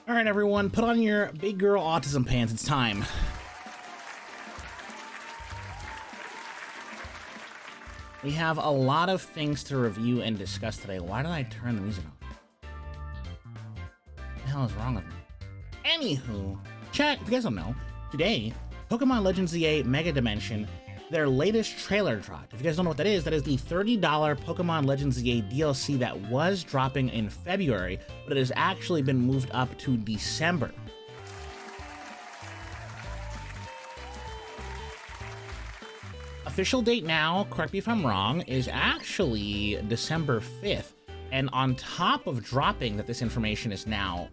All right, everyone, put on your big girl autism pants. It's time. We have a lot of things to review and discuss today. Why did I turn the music off? What the hell is wrong with me? Anywho, chat, if you guys don't know, today, Pokemon Legends ZA Mega Dimension, their latest trailer dropped. If you guys don't know what that is the $30 Pokemon Legends ZA DLC that was dropping in February, but it has actually been moved up to December. Official date now, correct me if I'm wrong, is actually December 5th. And on top of dropping that this information is now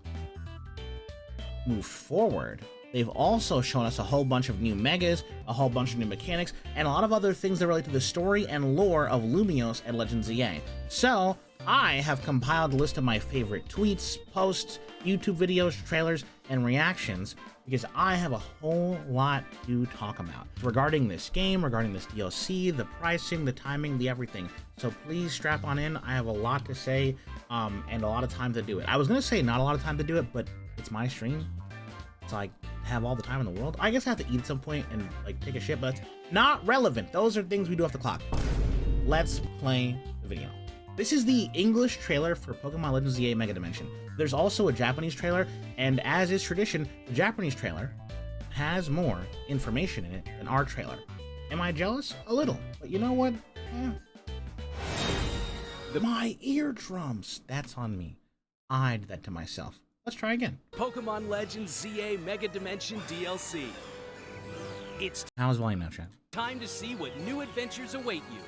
moved forward, they've also shown us a whole bunch of new megas, a whole bunch of new mechanics, and a lot of other things that relate to the story and lore of Lumiose and Legends ZA. So, I have compiled a list of my favorite tweets, posts, YouTube videos, trailers, and reactions, because I have a whole lot to talk about regarding this game, regarding this DLC, the pricing, the timing, the everything. So please strap on in. I have a lot to say, and a lot of time to do it. I was gonna say not a lot of time to do it, but it's my stream, so I have all the time in the world. I guess I have to eat at some point and like take a shit, but it's not relevant. Those are things we do off the clock. Let's play the video. This is the English trailer for Pokemon Legends ZA Mega Dimension. There's also a Japanese trailer, and as is tradition, the Japanese trailer has more information in it than our trailer. Am I jealous? A little, but you know what? My eardrums! That's on me. I did that to myself. Let's try again. Pokemon Legends ZA Mega Dimension DLC. It's How's volume now, chat? time to see what new adventures await you.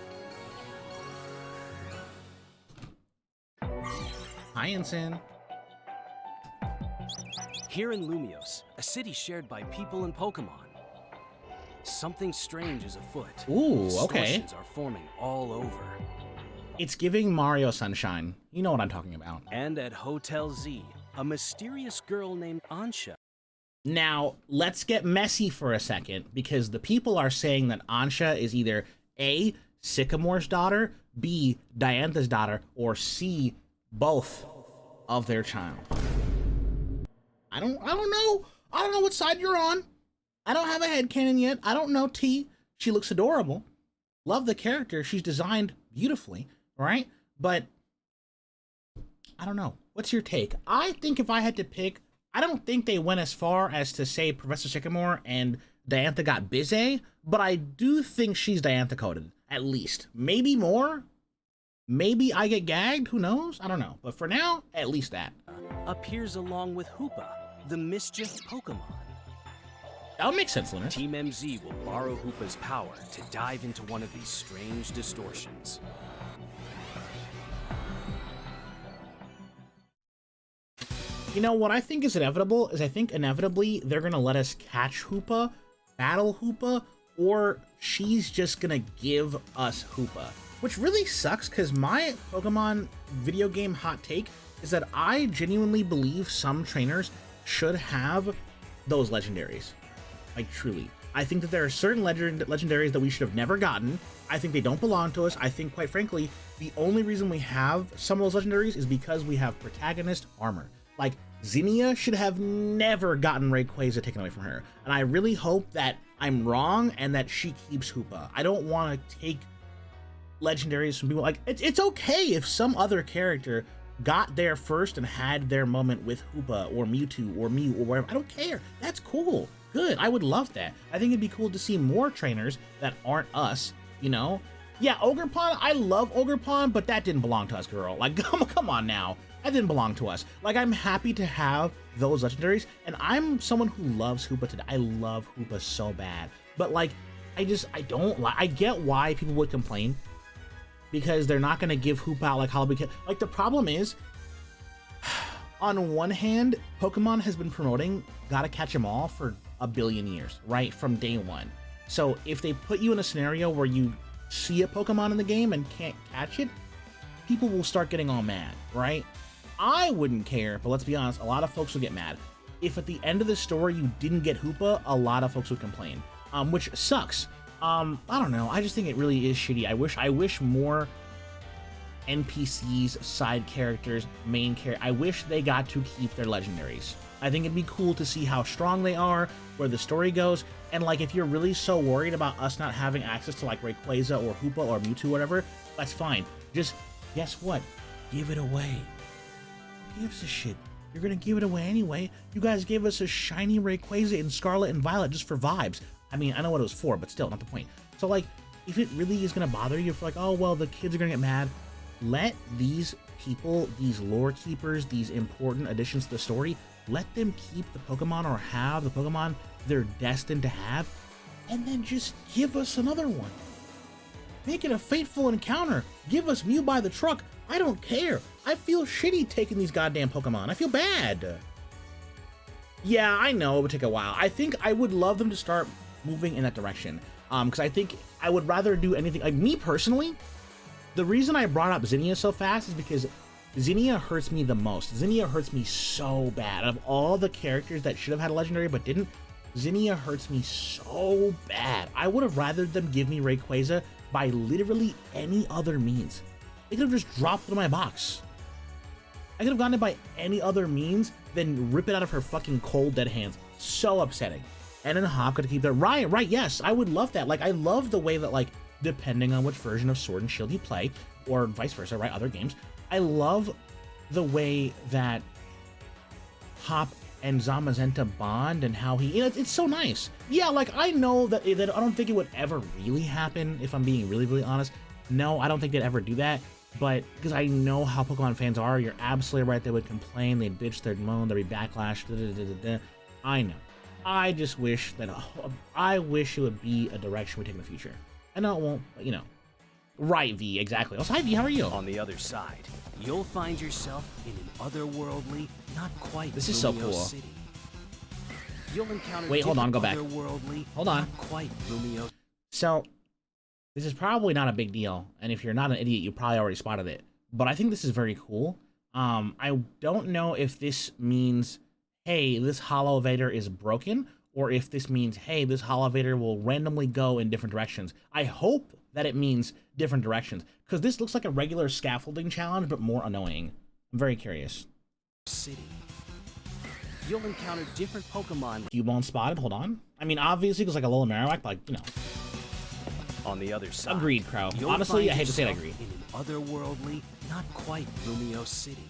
Hi, Ensign. Here in Lumiose, a city shared by people and Pokemon, something strange is afoot. Ooh, okay. Distortions are forming all over. It's giving Mario Sunshine. You know what I'm talking about. And at Hotel Z, a mysterious girl named Ansha. Now, let's get messy for a second, because the people are saying that Ansha is either A, Sycamore's daughter, B, Diantha's daughter, or C, both of their child. I don't know. I don't know what side you're on. I don't have a headcanon yet. I don't know T. She looks adorable. Love the character. She's designed beautifully, right? But I don't know. What's your take? I think if I had to pick, I don't think they went as far as to say Professor Sycamore and Diantha got busy, but I do think she's Diantha coded, at least. Maybe more. Maybe I get gagged, who knows? I don't know. But for now, at least that. Appears along with Hoopa, the mischief Pokemon. That would make sense, Leonard. Team MZ will borrow Hoopa's power to dive into one of these strange distortions. You know, what I think is inevitable is I think inevitably they're going to let us catch Hoopa, battle Hoopa, or she's just going to give us Hoopa. Which really sucks, because my Pokemon video game hot take is that I genuinely believe some trainers should have those legendaries. Like, truly. I think that there are certain legendaries that we should have never gotten. I think they don't belong to us. I think, quite frankly, the only reason we have some of those legendaries is because we have protagonist armor. Like, Zinnia should have never gotten Rayquaza taken away from her. And I really hope that I'm wrong and that she keeps Hoopa. I don't want to take legendaries from people. Like, it's okay if some other character got there first and had their moment with Hoopa or Mewtwo or Mew or whatever. I don't care. That's cool. Good. I would love that. I think it'd be cool to see more trainers that aren't us, you know? Yeah, Ogerpon, I love Ogerpon, but that didn't belong to us, girl. Like, come on now. That didn't belong to us. Like, I'm happy to have those legendaries, and I'm someone who loves Hoopa today. I love Hoopa so bad. But, like, I don't like, I get why people would complain, because they're not going to give Hoopa out like Holiday. Like, the problem is, on one hand, Pokemon has been promoting Gotta Catch 'Em All for a billion years, right? From day one. So if they put you in a scenario where you see a Pokemon in the game and can't catch it, people will start getting all mad, right? I wouldn't care, but let's be honest, a lot of folks would get mad. If at the end of the story you didn't get Hoopa, a lot of folks would complain, which sucks. I don't know. I just think it really is shitty. I wish more NPCs, side characters, main character. I wish they got to keep their legendaries. I think it'd be cool to see how strong they are, where the story goes, and like if you're really so worried about us not having access to like Rayquaza or Hoopa or Mewtwo or whatever, that's fine. Just guess what? Give it away. Who gives a shit? You're gonna give it away anyway. You guys gave us a shiny Rayquaza in Scarlet and Violet just for vibes. I mean, I know what it was for, but still, not the point. So like, if it really is gonna bother you, if like, oh well, the kids are gonna get mad, let these people, these lore keepers, these important additions to the story, let them keep the Pokemon or have the Pokemon they're destined to have, and then just give us another one. Make it a fateful encounter. Give us Mew by the truck. I don't care. I feel shitty taking these goddamn Pokemon. I feel bad. Yeah, I know it would take a while. I think I would love them to start moving in that direction. Because I think I would rather do anything, like me personally, the reason I brought up Zinnia so fast is because Zinnia hurts me the most. Zinnia hurts me so bad. Out of all the characters that should have had a legendary but didn't, Zinnia hurts me so bad. I would have rather them give me Rayquaza by literally any other means. They could have just dropped it in my box. I could have gotten it by any other means than rip it out of her fucking cold dead hands. So upsetting. And then Hop could keep that. Right, yes, I would love that. Like, I love the way that, like, depending on which version of Sword and Shield you play, or vice versa, right, other games, I love the way that Hop and Zamazenta bond and how he, you know, it's so nice. Yeah, like, I know that I don't think it would ever really happen, if I'm being really, really honest. No, I don't think they'd ever do that, but because I know how Pokemon fans are, you're absolutely right, they would complain, they'd bitch, they'd moan, there'd be backlash, I know. I just wish that, I wish it would be a direction we take in the future. I know it won't, but you know. Right, V, exactly. Also, hi, V, how are you? On the other side, you'll find yourself in an otherworldly, not quite This is so Lumio cool. City. You'll encounter Wait, hold on, go back. otherworldly, Hold on. not quite Lumio. So, this is probably not a big deal, and if you're not an idiot, you probably already spotted it. But I think this is very cool. I don't know if this means, hey, this Hollow Vader is broken, or if this means, hey, this Hollow Vader will randomly go in different directions. I hope that it means different directions, because this looks like a regular scaffolding challenge, but more annoying. I'm very curious. City. You'll encounter different Pokemon. Cubone spotted, hold on. I mean, obviously, because like a Alola Marowak, but like, you know. On the other side, Agreed, Crow. you'll Honestly, find I hate to say I yourself agree. in an otherworldly, not quite Lumio City.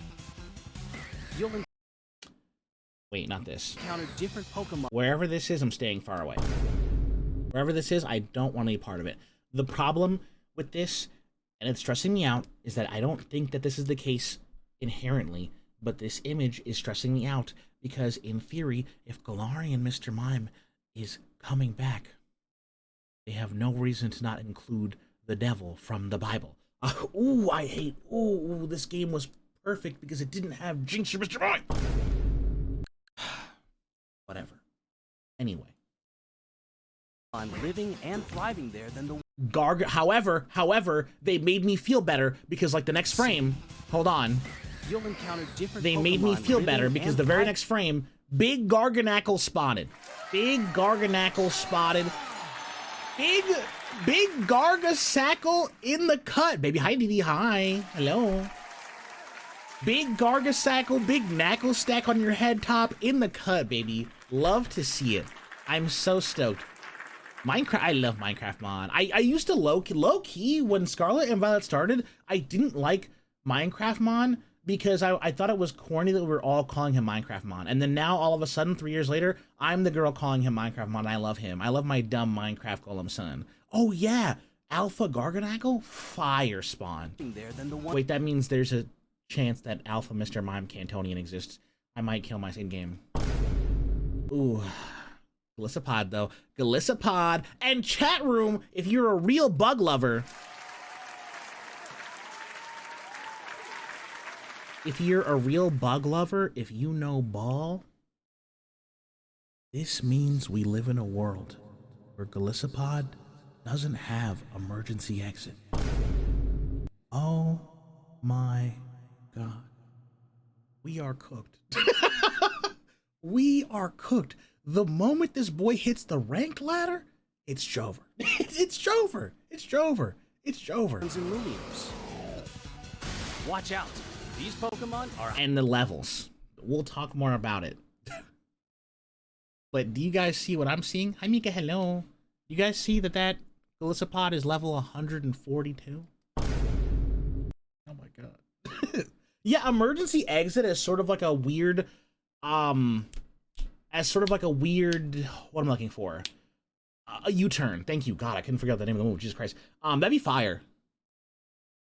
You'll Wait, not this. encounter different Pokemon. Wherever this is, I'm staying far away. Wherever this is, I don't want to be part of it. The problem with this, and it's stressing me out, is that I don't think that this is the case inherently, but this image is stressing me out because, in theory, if Galarian Mr. Mime is coming back, they have no reason to not include the devil from the Bible. Ooh, I hate, ooh, this game was perfect because it didn't have Jinx or Mr. Mime. Whatever. Anyway. On living and thriving there than the However, they made me feel better because, like, the next frame, hold on, you'll encounter different they Pokemon made me feel living better because and the very thriving. next frame, Big Garganackle spotted. Big Garganackle spotted. Big Gargasackle in the cut, baby. Hi, Didi. Hi. Hello. Big Gargasackle, big Knackle stack on your head top in the cut, baby. Love to see it. I'm so stoked. Minecraft, I love Minecraft Mon. I used to low key when Scarlet and Violet started, I didn't like Minecraft Mon because I thought it was corny that we were all calling him Minecraft Mon. And then now all of a sudden, 3 years later, I'm the girl calling him Minecraft Mon. I love him. I love my dumb Minecraft golem son. Oh yeah, Alpha Garganackle? Fire spawn. There than the one. Wait, that means there's a chance that Alpha Mr. Mime Cantonian exists. I might kill my same game. Ooh. Galissapod, though. Galissapod. And chat room, if you're a real bug lover. If you're a real bug lover, if you know ball, this means we live in a world where Galissapod doesn't have emergency exit. Oh my God. We are cooked. We are cooked. The moment this boy hits the ranked ladder, it's Jover. It's Jover. It's Jover. It's Jover. And Lumios. Watch out. These Pokemon are... And the levels. We'll talk more about it. But do you guys see what I'm seeing? Hi, Mika, hello. You guys see that Golisopod is level 142? Oh my god. Yeah, emergency exit is sort of like a weird, what am I looking for? A U-turn. Thank you. God, I couldn't figure out the name of the move. Jesus Christ. That'd be fire.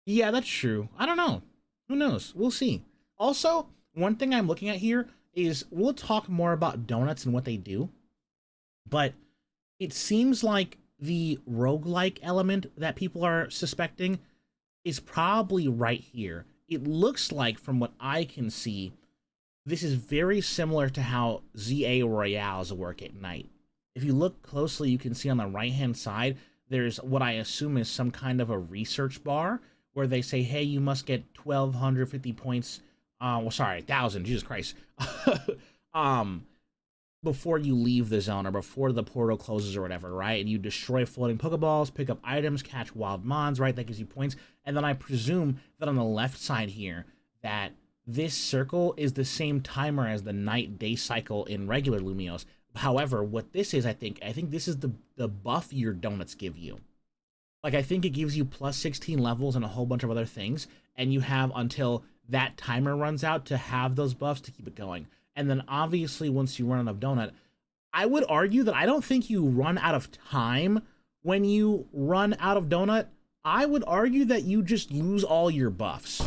Yeah, that's true. I don't know. Who knows? We'll see. Also, one thing I'm looking at here is we'll talk more about donuts and what they do, but it seems like the roguelike element that people are suspecting is probably right here. It looks like, from what I can see, this is very similar to how ZA Royales work at night. If you look closely, you can see on the right-hand side, there's what I assume is some kind of a research bar where they say, hey, you must get 1,250 points, 1,000, Jesus Christ, before you leave the zone or before the portal closes or whatever, right? And you destroy floating Pokeballs, pick up items, catch wild mons, right? That gives you points. And then I presume that on the left side here, that this circle is the same timer as the night-day cycle in regular Lumiose. However, what this is, I think this is the buff your donuts give you. Like, I think it gives you plus 16 levels and a whole bunch of other things, and you have until that timer runs out to have those buffs to keep it going. And then obviously once you run out of donut, I would argue that I don't think you run out of time when you run out of donut. I would argue that you just lose all your buffs,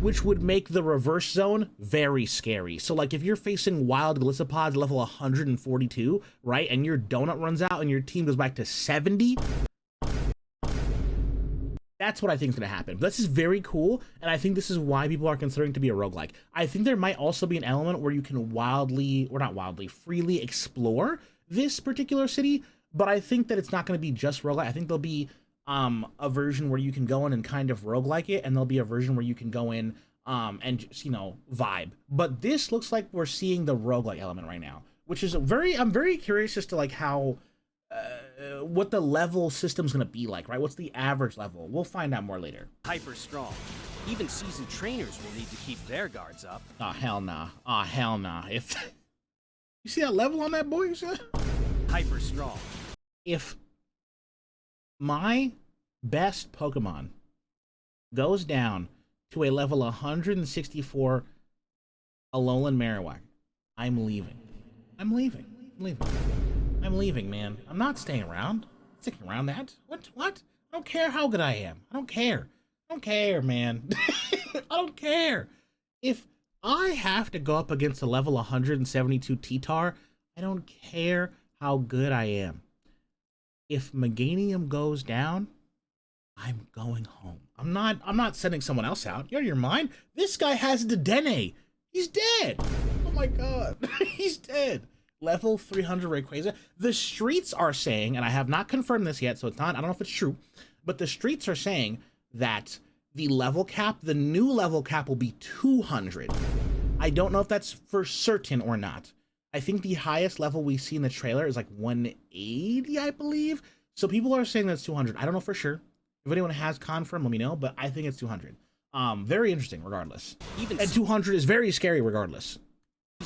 which would make the reverse zone very scary. So like if you're facing wild Glissopods level 142, right, and your donut runs out and your team goes back to 70, that's what I think is going to happen. But this is very cool, and I think this is why people are considering to be a roguelike. I think there might also be an element where you can freely explore this particular city, but I think that it's not going to be just roguelike. I think there'll be a version where you can go in and kind of roguelike it, and there'll be a version where you can go in and just, vibe. But this looks like we're seeing the roguelike element right now, which is I'm very curious as to like how what the level system's gonna be like, right? What's the average level? We'll find out more later. Hyper strong. Even seasoned trainers will need to keep their guards up. Oh hell nah. Oh hell nah. If you see that level on that boy, you see that? Hyper strong. If my best Pokemon goes down to a level 164 Alolan Marowak, I'm leaving. I'm leaving, man. I'm not staying around. Sticking around that. What? I don't care how good I am. I don't care, man. I don't care. If I have to go up against a level 172 T-Tar, I don't care how good I am. If Meganium goes down, I'm going home. I'm not sending someone else out. You're out of your mind? This guy has the Dedenne. He's dead. Oh my god. He's dead. Level 300 Rayquaza. The streets are saying, and I have not confirmed this yet, so it's not, I don't know if it's true, but the streets are saying that the level cap, the new level cap will be 200. I don't know if that's for certain or not. I think the highest level we see in the trailer is like 180, I believe. So people are saying that's 200. I don't know for sure. If anyone has confirmed, let me know, but I think it's 200. Very interesting regardless. And 200 is very scary regardless.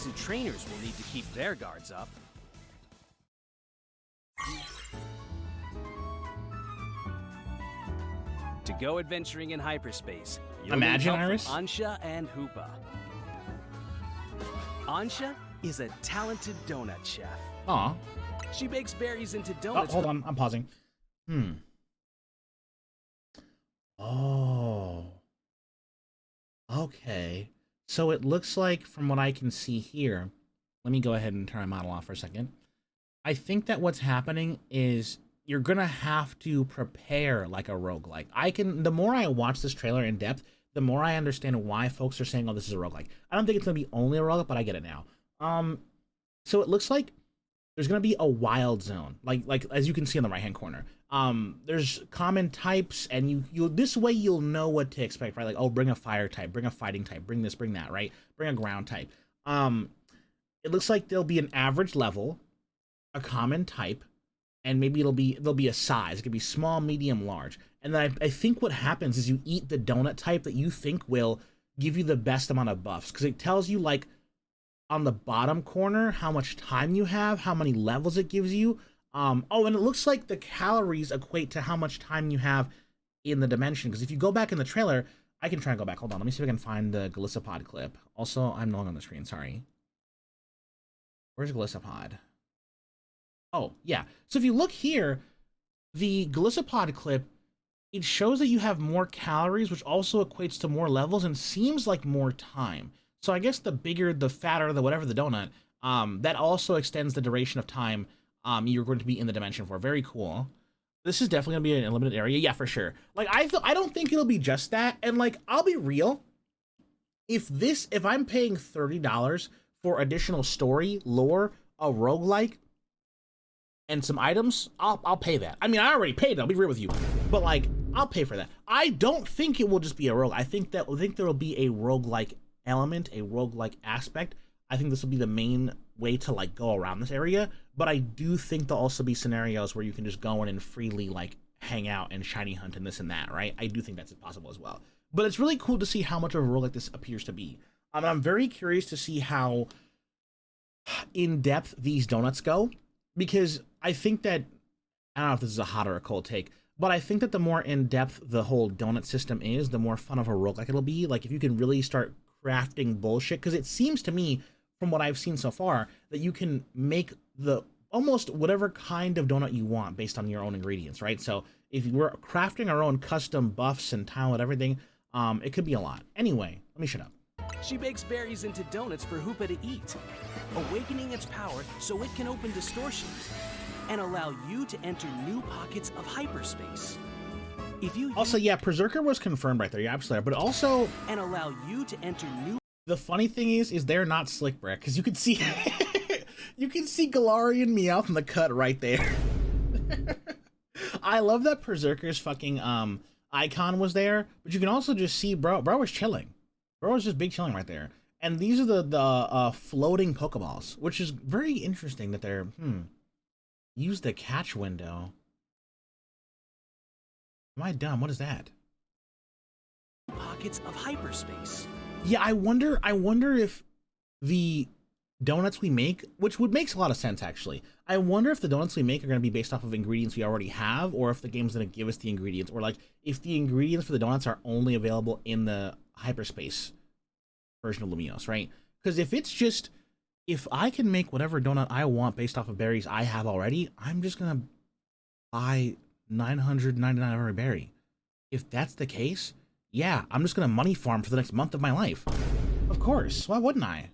And trainers will need to keep their guards up. To go adventuring in hyperspace, Imagine, Iris, Ansha and Hoopa. Ansha is a talented donut chef. Aw. She bakes berries into donuts. Oh, hold on, I'm pausing. Oh. Okay. So it looks like, from what I can see here, let me go ahead and turn my model off for a second. I think that what's happening is you're gonna have to prepare like a roguelike. The more I watch this trailer in depth, the more I understand why folks are saying, oh, this is a roguelike. I don't think it's gonna be only a roguelike, but I get it now. So it looks like there's gonna be a wild zone, like as you can see in the right hand corner. There's common types, and you this way you'll know what to expect, right? Like, oh, bring a fire type, bring a fighting type, bring this, bring that, right? Bring a ground type. It looks like there'll be an average level, a common type, and maybe there'll be a size. It could be small, medium, large. And then I think what happens is you eat the donut type that you think will give you the best amount of buffs, because it tells you like on the bottom corner how much time you have, how many levels it gives you. Oh, and it looks like the calories equate to how much time you have in the dimension, because if you go back in the trailer, I can try and go back. Hold on, let me see if I can find the Galissapod clip. Also, I'm no longer on the screen, sorry. Where's Galissapod? Oh, yeah. So if you look here, the Galissapod clip, it shows that you have more calories, which also equates to more levels and seems like more time. So I guess the bigger, the fatter, the whatever the donut, that also extends the duration of time you're going to be in the dimension for. Very cool. This is definitely gonna be an limited area, yeah, for sure. Like I don't think it'll be just that. And like, I'll be real, if I'm paying $30 for additional story, lore, a roguelike, and some items, I'll pay that. I mean, I already paid it, I'll be real with you, but like, I'll pay for that. I don't think it will just be a rogue. I think there will be a roguelike element, a roguelike aspect. I think this will be the main way to like go around this area, but I do think there'll also be scenarios where you can just go in and freely like hang out and shiny hunt and this and that, right? I do think that's possible as well. But it's really cool to see how much of a roguelike this appears to be. I'm very curious to see how in depth these donuts go, because I think that, I don't know if this is a hot or a cold take, but I think that the more in depth the whole donut system is, the more fun of a roguelike it'll be. Like if you can really start crafting bullshit, because it seems to me from what I've seen so far that you can make the almost whatever kind of donut you want based on your own ingredients, right? So if we're crafting our own custom buffs and tile and everything, it could be a lot. Anyway, let me shut up. She bakes berries into donuts for Hoopa to eat, awakening its power so it can open distortions and allow you to enter new pockets of hyperspace. If you also, yeah, Berserker was confirmed right there. You're absolutely right. But also, and allow you to enter new. The funny thing is they're not slick brick, because you can see you can see Galarian Meowth in the cut right there. I love that Berserker's fucking icon was there, but you can also just see bro was chilling. Bro was just big chilling right there. And these are the floating Pokeballs, which is very interesting that they're use the catch window. Am I dumb? What is that? Pockets of hyperspace. Yeah, I wonder if the donuts we make, which would makes a lot of sense actually. I wonder if the donuts we make are going to be based off of ingredients we already have, or if the game's going to give us the ingredients, or like if the ingredients for the donuts are only available in the hyperspace version of Lumiose, right? Because if I can make whatever donut I want based off of berries I have already, I'm just going to buy 999 of every berry. If that's the case, yeah, I'm just gonna money farm for the next month of my life. Of course, why wouldn't I?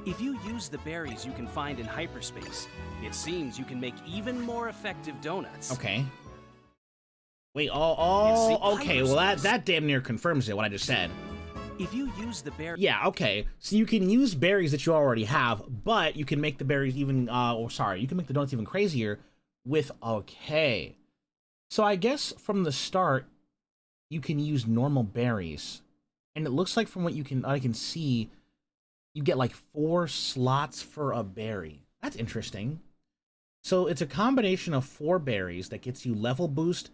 If you use the berries you can find in hyperspace, it seems you can make even more effective donuts. Okay. Wait, okay, well that damn near confirms it, what I just said. If you use the berries... Yeah, okay, so you can use berries that you already have, but you can make the berries even, you can make the donuts even crazier with, okay. So I guess from the start, you can use normal berries, and it looks like from what I can see, you get like 4 slots for a berry. That's interesting. So it's a combination of 4 berries that gets you level boost,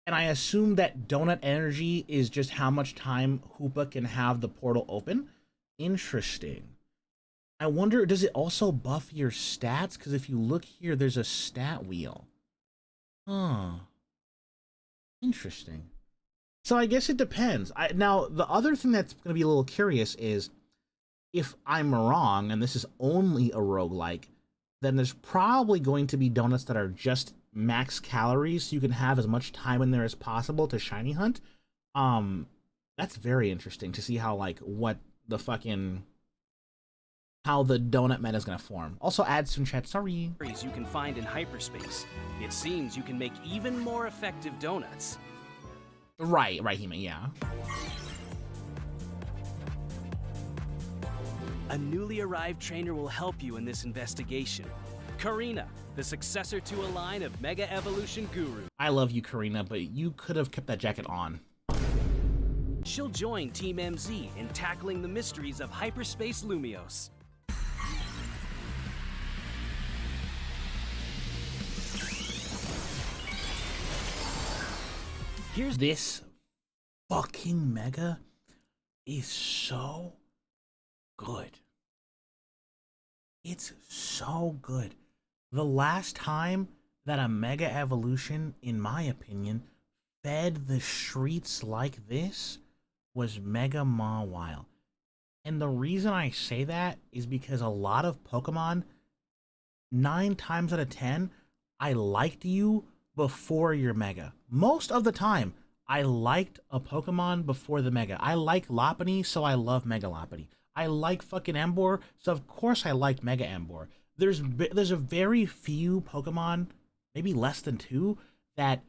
and I assume that donut energy is just how much time Hoopa can have the portal open. Interesting. I wonder, does it also buff your stats? Because if you look here, there's a stat wheel. Huh. Interesting. So I guess it depends. Now, the other thing that's going to be a little curious is, if I'm wrong, and this is only a roguelike, then there's probably going to be donuts that are just max calories, so you can have as much time in there as possible to shiny hunt. That's very interesting to see how, like, how the donut meta is going to form. Also, add some chat, sorry. You can find in hyperspace. It seems you can make even more effective donuts. Right, Hime, yeah. A newly arrived trainer will help you in this investigation. Karina, the successor to a line of Mega Evolution gurus. I love you, Karina, but you could have kept that jacket on. She'll join Team MZ in tackling the mysteries of Hyperspace Lumiose. Here's This fucking Mega is so good. It's so good. The last time that a Mega Evolution, in my opinion, fed the streets like this was Mega Mawile. And the reason I say that is because a lot of Pokemon, 9 times out of 10, I liked you before your Mega. Most of the time, I liked a Pokemon before the Mega. I like Lopunny, so I love Mega Lopunny. I like fucking Emboar, so of course I liked Mega Emboar. There's a very few Pokemon, maybe less than 2, that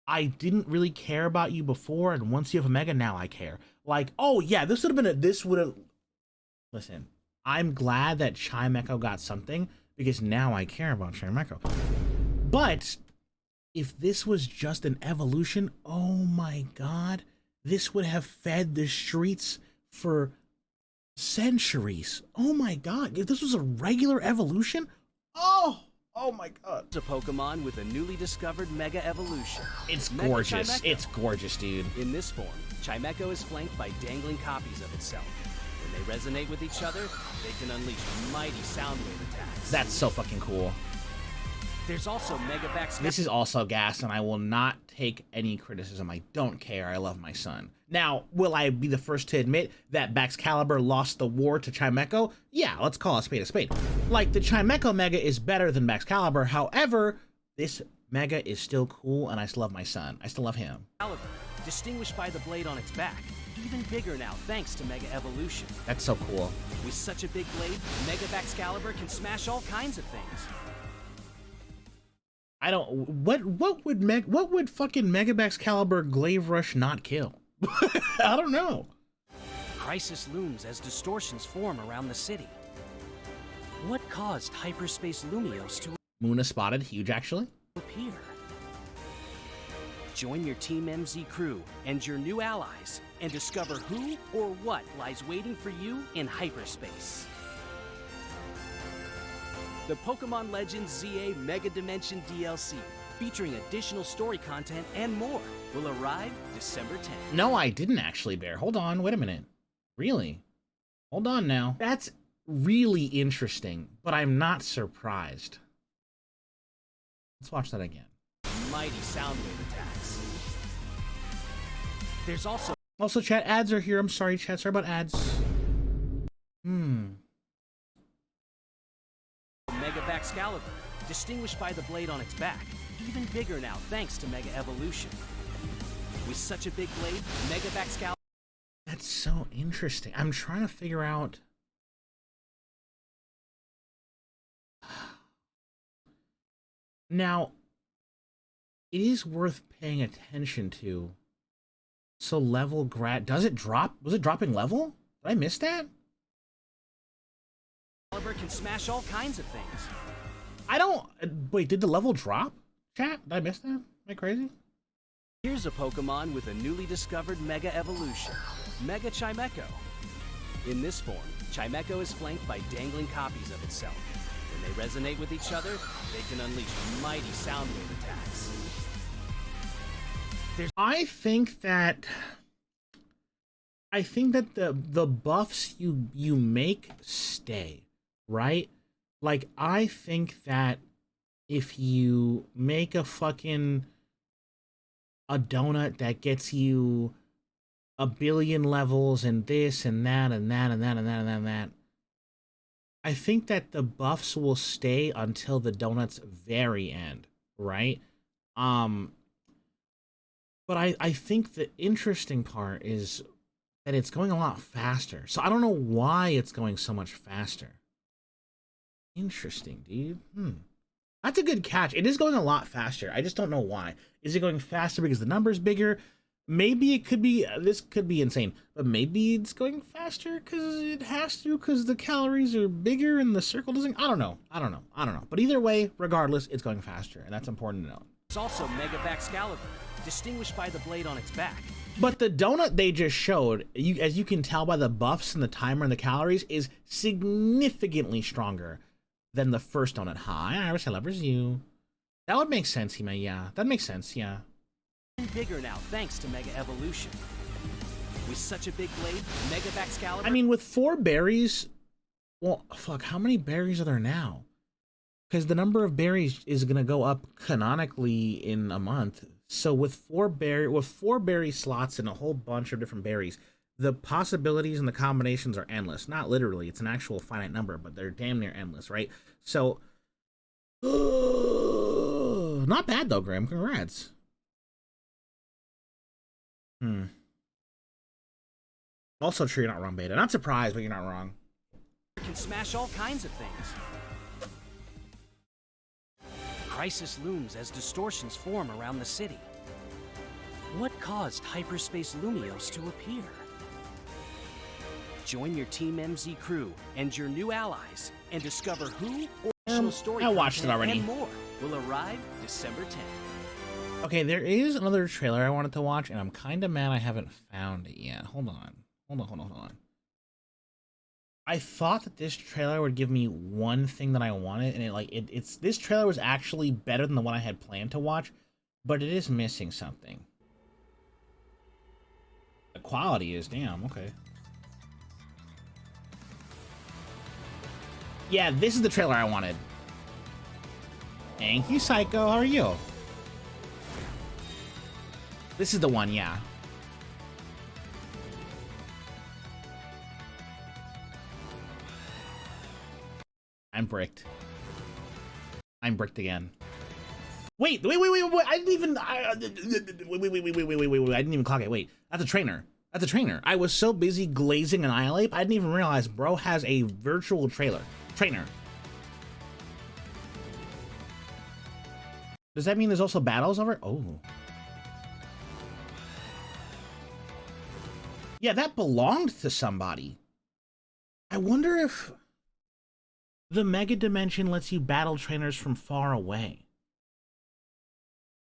I didn't really care about you before, and once you have a Mega, now I care. Like, oh yeah, this would have... Listen, I'm glad that Chimecho got something, because now I care about Chimecho. But if this was just an evolution, oh my god, this would have fed the streets for centuries. Oh my god, if this was a regular evolution, oh my god. a Pokemon with a newly discovered Mega Evolution. It's Mega gorgeous. Chimecho. It's gorgeous, dude. In this form, Chimecho is flanked by dangling copies of itself. When they resonate with each other, they can unleash mighty sound wave attacks. That's so fucking cool. There's also Mega Baxcalibur. This is also gas, and I will not take any criticism. I don't care. I love my son. Now, will I be the first to admit that Baxcalibur lost the war to Chimecho? Yeah, let's call a spade a spade. Like, the Chimecho Mega is better than Baxcalibur. However, this Mega is still cool, and I still love my son. I still love him. Distinguished by the blade on its back. Even bigger now, thanks to Mega Evolution. That's so cool. With such a big blade, Mega Baxcalibur can smash all kinds of things. I don't... What would fucking Mega Baxcalibur Glaive Rush not kill? I don't know. Crisis looms as distortions form around the city. What caused Hyperspace Lumios to Muna spotted. Huge, actually. appear? Join your Team MZ crew and your new allies and discover who or what lies waiting for you in hyperspace. The Pokemon Legends ZA Mega Dimension DLC, featuring additional story content and more, will arrive December 10th. No, I didn't actually, Bear. Hold on. Wait a minute. Really? Hold on now. That's really interesting, but I'm not surprised. Let's watch that again. Mighty sound wave attacks. There's also Also, chat, ads are here. I'm sorry, chat. Sorry about ads. Mega Baxcalibur, distinguished by the blade on its back. Even bigger now, thanks to Mega Evolution. With such a big blade, Mega Baxcalibur... That's so interesting. I'm trying to figure out... Now, it is worth paying attention to. So level grad... Does it drop? Was it dropping level? Did I miss that? Can smash all kinds of things. I don't... Wait, did the level drop? Chat? Did I miss that? Am I crazy? Here's a Pokemon with a newly discovered Mega Evolution, Mega Chimecho. In this form, Chimecho is flanked by dangling copies of itself. When they resonate with each other, they can unleash mighty sound wave attacks. I think that the buffs you make stay, right? Like, I think that if you make a donut that gets you 1 billion levels and this and that and that and that and that and that and that, I think that the buffs will stay until the donut's very end, right? But I think the interesting part is that it's going a lot faster. So I don't know why it's going so much faster. Interesting, dude. That's a good catch. It is going a lot faster. I just don't know why. Is it going faster because the number's bigger? Maybe it could be, this could be insane, but maybe it's going faster because it has to, because the calories are bigger and the circle doesn't. I don't know. But either way, regardless, it's going faster, and that's important to know. It's also Mega Baxcalibur, distinguished by the blade on its back. But the donut they just showed, as you can tell by the buffs and the timer and the calories, is significantly stronger than the first donut. Hi, Iris, I love you. That would make sense, Hima. Yeah, that makes sense. Yeah. bigger now thanks to Mega Evolution. With such a big blade, Mega Baxcalibur... I mean, with 4 berries... Well, fuck, how many berries are there now? Because the number of berries is going to go up canonically in a month. So with 4 berry slots and a whole bunch of different berries, the possibilities and the combinations are endless. Not literally, it's an actual finite number, but they're damn near endless, right? So, not bad though, Graham. Congrats. Also true, you're not wrong, Beta. Not surprised, but you're not wrong. Can smash all kinds of things. Crisis looms as distortions form around the city. What caused Hyperspace Lumios to appear? Join your Team MZ crew and your new allies and discover who or story I watched it already. And more will arrive December 10th. Okay, there is another trailer I wanted to watch, and I'm kind of mad I haven't found it yet. Hold on. I thought that this trailer would give me one thing that I wanted, and this trailer was actually better than the one I had planned to watch, but it is missing something. The quality is damn, okay. Yeah, this is the trailer I wanted. Thank you, Psycho. How are you? This is the one, yeah. I'm bricked. I'm bricked again. Wait, I didn't even, wait, I didn't even clock it. Wait, that's a trainer. That's a trainer. I was so busy glazing Annihilate, I didn't even realize bro has a virtual trainer. Does that mean there's also battles over it? Oh. Yeah, that belonged to somebody. I wonder if the Mega Dimension lets you battle trainers from far away.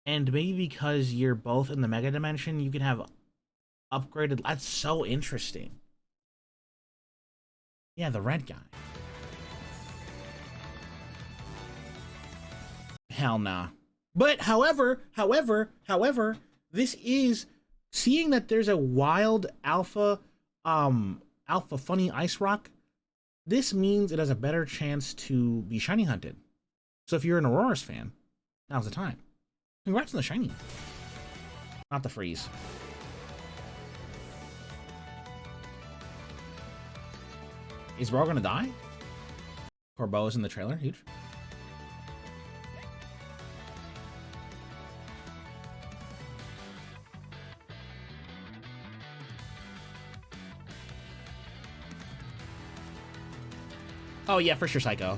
And maybe because you're both in the Mega Dimension, you can have upgraded... That's so interesting. Yeah, the red guy. Hell nah. But however, this is... Seeing that there's a wild alpha funny ice rock, this means it has a better chance to be shiny hunted. So if you're an Aurora's fan, now's the time. Congrats on the shiny. Not the freeze. Is Ro gonna die? Corbo's in the trailer, huge. Oh yeah, for sure, Psycho.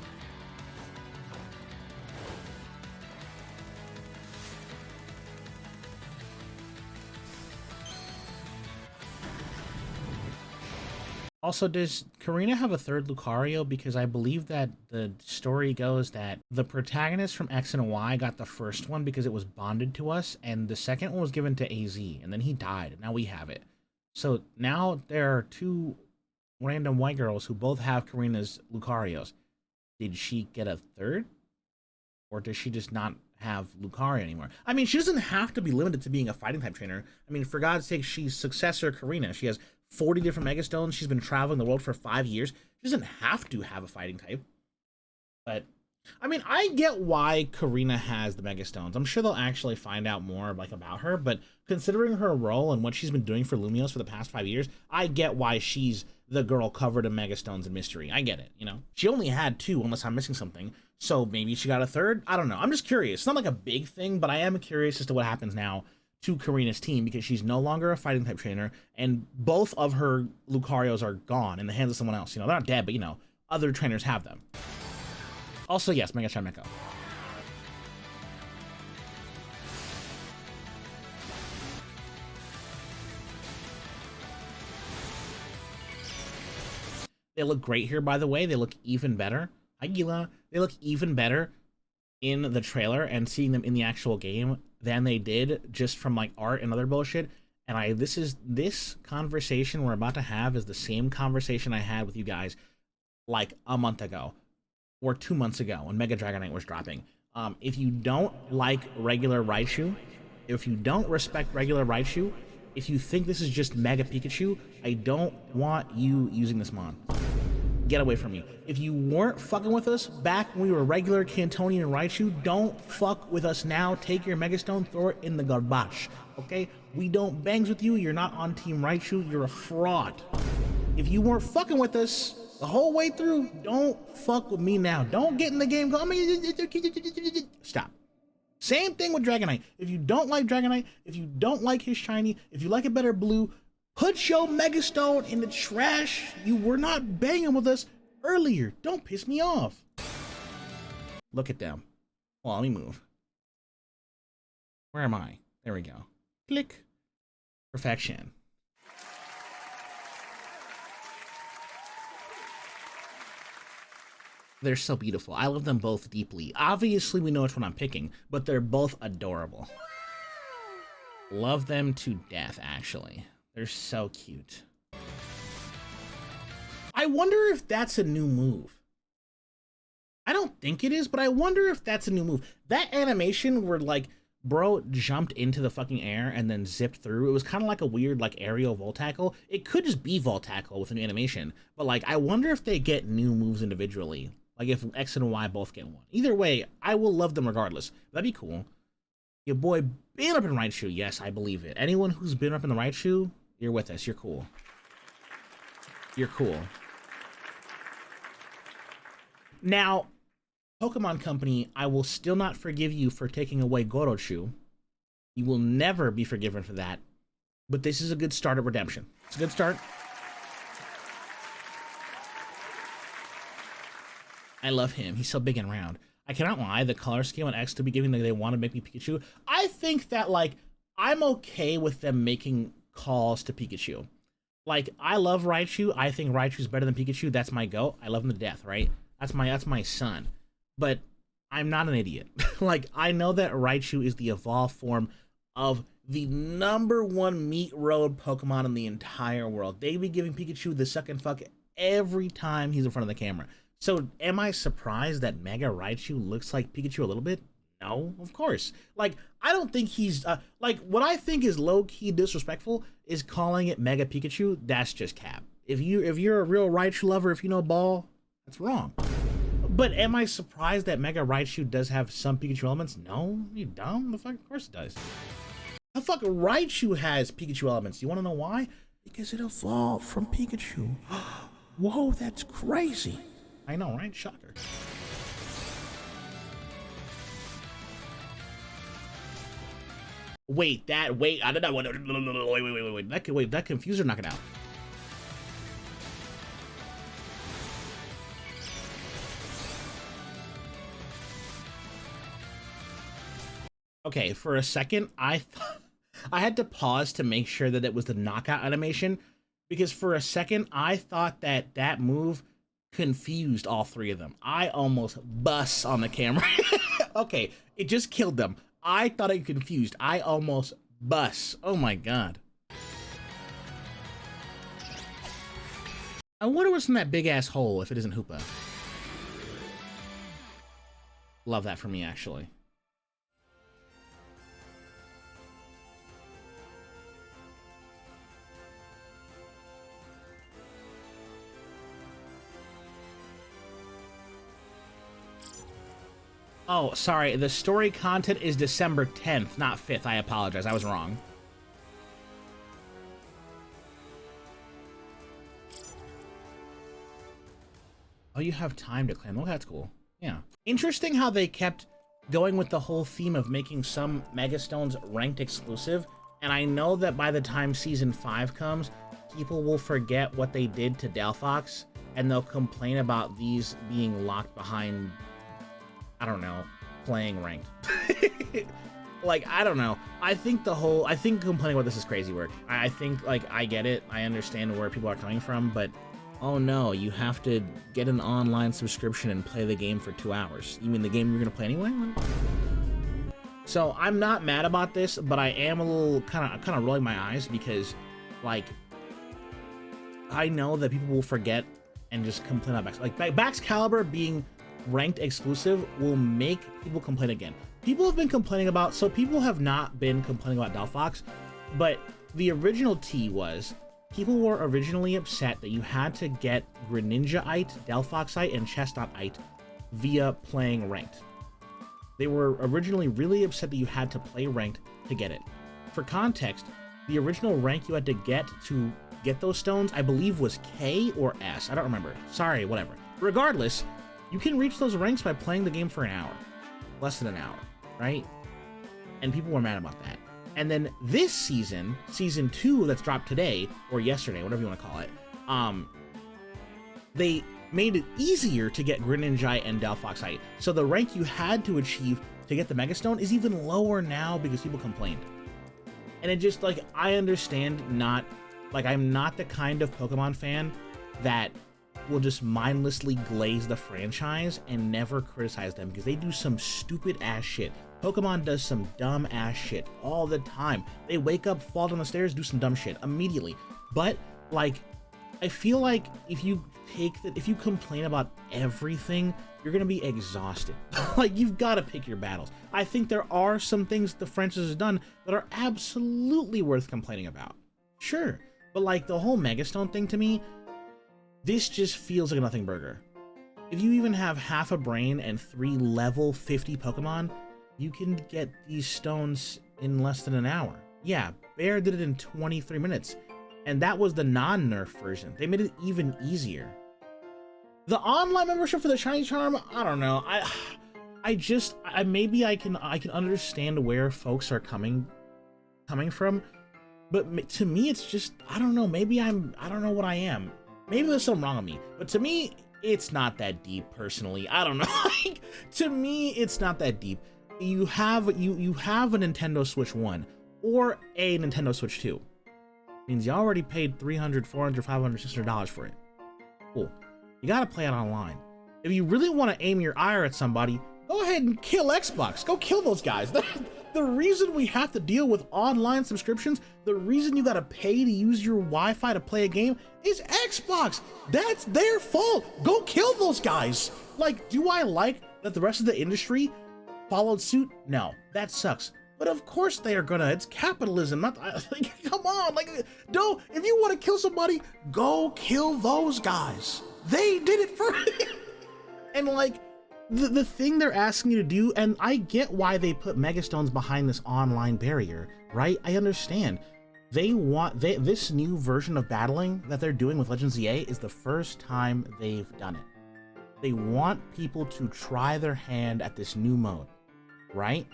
Also, does Karina have a third Lucario? Because I believe that the story goes that the protagonist from X and Y got the first one because it was bonded to us, and the second one was given to AZ, and then he died, and now we have it. So now there are 2 random white girls who both have Karina's Lucarios. Did she get a third? Or does she just not have Lucario anymore? I mean, she doesn't have to be limited to being a fighting type trainer. I mean, for God's sake, she's successor Karina. She has 40 different Megastones. She's been traveling the world for 5 years. She doesn't have to have a fighting type. But, I mean, I get why Karina has the Megastones. I'm sure they'll actually find out more about her, but considering her role and what she's been doing for Lumios for the past 5 years, I get why she's the girl covered in Megastones and mystery. I get it, you know? She only had 2, unless I'm missing something, so maybe she got a third? I don't know. I'm just curious. It's not like a big thing, but I am curious as to what happens now to Karina's team, because she's no longer a fighting type trainer, and both of her Lucarios are gone in the hands of someone else. You know, they're not dead, but, you know, other trainers have them. Also, yes, Mega Chimeco. They look great here, by the way. They look even better. Hi, Gila. They look even better in the trailer and seeing them in the actual game than they did just from like art and other bullshit. And this conversation we're about to have is the same conversation I had with you guys like a month ago or 2 months ago when Mega Dragonite was dropping. If you don't like regular Raichu, if you don't respect regular Raichu, if you think this is just Mega Pikachu, I don't want you using this mon. Get away from me. If you weren't fucking with us back when we were regular Cantonian Raichu, don't fuck with us now. Take your Mega Stone, throw it in the garbage, okay? We don't bangs with you. You're not on Team Raichu. You're a fraud. If you weren't fucking with us the whole way through, don't fuck with me now. Don't get in the game. Stop. Same thing with Dragonite. If you don't like Dragonite, if you don't like his shiny, if you like a better blue, put your Mega Stone in the trash. You were not banging with us earlier. Don't piss me off. Look at them. Well, let me move. Where am I? There we go. Click. Perfection. They're so beautiful. I love them both deeply. Obviously, we know which one I'm picking, but they're both adorable. Love them to death, actually. They're so cute. I wonder if that's a new move. I don't think it is, but I wonder if that's a new move. That animation where, like, bro jumped into the fucking air and then zipped through, it was kind of like a weird, like, aerial volt tackle. It could just be volt tackle with a new animation, but, like, I wonder if they get new moves individually. Like, if X and Y both get one. Either way, I will love them regardless. That'd be cool. Your boy been up in Raichu. Yes, I believe it. Anyone who's been up in the Raichu, you're with us. You're cool. You're cool. Now, Pokemon Company, I will still not forgive you for taking away Gorochu. You will never be forgiven for that. But this is a good start at redemption. It's a good start. I love him. He's so big and round. I cannot lie. The color scheme on X to be giving they want to make me Pikachu. I think that, like, I'm okay with them making calls to Pikachu. Like, I love Raichu. I think Raichu's better than Pikachu. That's my goat. I love him to death, right? That's my son. But I'm not an idiot. Like, I know that Raichu is the evolved form of the #1 meat road Pokemon in the entire world. They be giving Pikachu the suck and fuck every time he's in front of the camera. So, am I surprised that Mega Raichu looks like Pikachu a little bit? No, of course. Like, I don't think he's, like, what I think is low-key disrespectful is calling it Mega Pikachu. That's just cap. If you're a real Raichu lover, if you know ball, that's wrong. But am I surprised that Mega Raichu does have some Pikachu elements? No, you dumb? The fuck, of course it does. The fuck, Raichu has Pikachu elements. You want to know why? Because it evolved from Pikachu. Whoa, that's crazy. I know, right? Shocker. Wait, I don't know. Wait. That confuser knock it out. Okay, for a second, I had to pause to make sure that it was the knockout animation, because for a second, I thought that move confused all three of them. I almost bust on the camera. Okay, it just killed them. I thought it confused. I almost bust. Oh my god. I wonder what's in that big ass hole if it isn't Hoopa. Love that for me, actually. Oh, sorry, the story content is December 10th, not 5th. I apologize, I was wrong. Oh, you have time to claim. Oh, that's cool. Yeah. Interesting how they kept going with the whole theme of making some Mega Stones ranked exclusive, and I know that by the time Season 5 comes, people will forget what they did to Delphox, and they'll complain about these being locked behind, I don't know, playing ranked. Like, I don't know. I think complaining about this is crazy work. I think, like, I get it. I understand where people are coming from, but oh no, you have to get an online subscription and play the game for 2 hours. You mean the game you're gonna play anyway? So I'm not mad about this, but I am a little kind of rolling my eyes because, like, I know that people will forget and just complain about Bax. Like, Baxcalibur being ranked exclusive will make people complain again. People have been complaining about, so people have not been complaining about Delphox, but the original tea was, people were originally upset that you had to get Greninja-ite, Delphoxite, and Chestnut-ite via playing ranked. They were originally really upset that you had to play ranked to get it. For context, the original rank you had to get those stones, I believe was K or S. I don't remember. Sorry, whatever. Regardless, you can reach those ranks by playing the game for an hour. Less than an hour, right? And people were mad about that. And then this season, season 2 that's dropped today, or yesterday, whatever you want to call it, they made it easier to get Greninja and Delphoxite. So the rank you had to achieve to get the Mega Stone is even lower now because people complained. And it just, like, I understand I'm not the kind of Pokemon fan that will just mindlessly glaze the franchise and never criticize them because they do some stupid ass shit. Pokemon does some dumb ass shit all the time. They wake up, fall down the stairs, do some dumb shit immediately. But like, I feel like if you complain about everything, you're gonna be exhausted. Like, you've got to pick your battles. I think there are some things the franchise has done that are absolutely worth complaining about. Sure, but like the whole Megastone thing, to me, this just feels like a nothing burger. If you even have half a brain and 3 level 50 Pokemon, you can get these stones in less than an hour. Yeah, Bear did it in 23 minutes, and that was the non-nerf version. They made it even easier. The online membership for the Shiny Charm, I don't know. Maybe I can understand where folks are coming from, but to me it's just, I don't know. Maybe I don't know what I am. Maybe there's something wrong with me, but to me it's not that deep. Personally, I don't know. Like, to me it's not that deep. You have a Nintendo Switch 1 or a Nintendo Switch 2. Means you already paid $300, $400, $500, $600 for it. Cool. You gotta play it online. If you really want to aim your ire at somebody, go ahead and kill Xbox. Go kill those guys. The reason we have to deal with online subscriptions, the reason you gotta pay to use your Wi-Fi to play a game is Xbox. That's their fault. Go kill those guys. Like, do I like that the rest of the industry followed suit? No, that sucks. But of course they are gonna. It's capitalism. Like, come on. Like, no. If you want to kill somebody, go kill those guys. They did it first. And like, the thing they're asking you to do, and I get why they put Megastones behind this online barrier, right? I understand. This new version of battling that they're doing with Legends EA is the first time they've done it. They want people to try their hand at this new mode, right?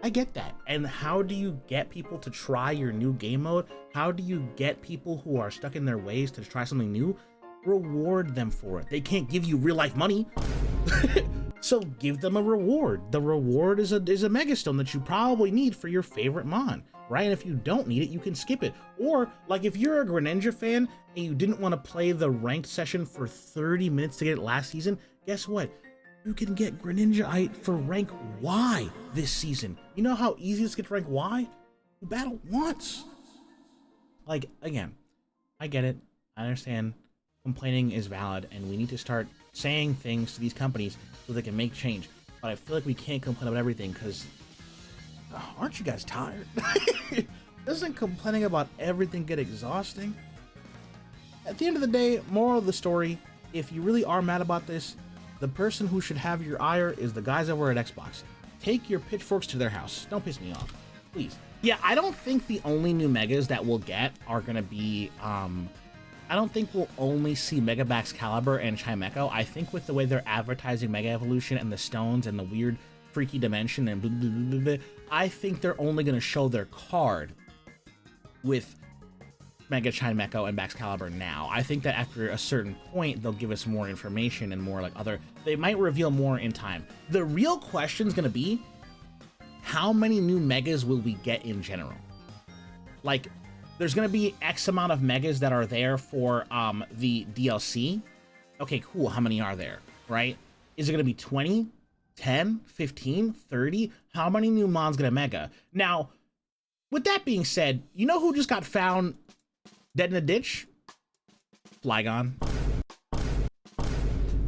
I get that. And how do you get people to try your new game mode? How do you get people who are stuck in their ways to try something new? Reward them for it. They can't give you real life money. So give them a reward. The reward is a Megastone that you probably need for your favorite Mon, right? And if you don't need it, you can skip it. Or like, if you're a Greninja fan and you didn't want to play the ranked session for 30 minutes to get it last season, guess what? You can get Greninja-ite for rank Y this season. You know how easy it is to get to rank Y? You battle once. Like, again, I get it. I understand. Complaining is valid, and we need to start saying things to these companies so they can make change. But I feel like we can't complain about everything because, aren't you guys tired? Doesn't complaining about everything get exhausting? At the end of the day, moral of the story, if you really are mad about this, the person who should have your ire is the guys over at Xbox. Take your pitchforks to their house. Don't piss me off, please. Yeah, I don't think the only new Megas that we'll get are gonna be, I don't think we'll only see Megabax Caliber and Chimecho. I think with the way they're advertising Mega Evolution and the stones and the weird freaky dimension and blah, blah, blah, blah, I think they're only going to show their card with Mega Chimecho and Bax Caliber now. I think that after a certain point, they'll give us more information and more like other... They might reveal more in time. The real question is going to be, how many new Megas will we get in general? Like... There's going to be X amount of Megas that are there for the DLC. Okay, cool. How many are there, right? Is it going to be 20, 10, 15, 30? How many new Mons get a Mega? Now, with that being said, you know who just got found dead in a ditch? Flygon.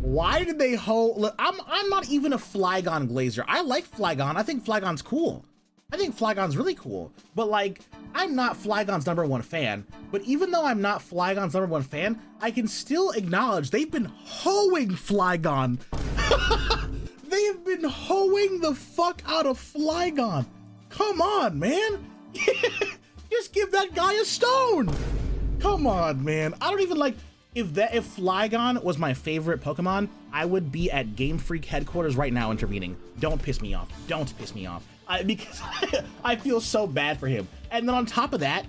Why did they look, I'm not even a Flygon glazer. I like Flygon. I think Flygon's cool. I think Flygon's really cool. But like, I'm not Flygon's #1 fan. But even though I'm not Flygon's #1 fan, I can still acknowledge they've been hoeing Flygon. They've been hoeing the fuck out of Flygon. Come on, man. Just give that guy a stone. Come on, man. I don't even like, if Flygon was my favorite Pokemon, I would be at Game Freak headquarters right now intervening. Don't piss me off. Don't piss me off. Because I feel so bad for him. And then on top of that,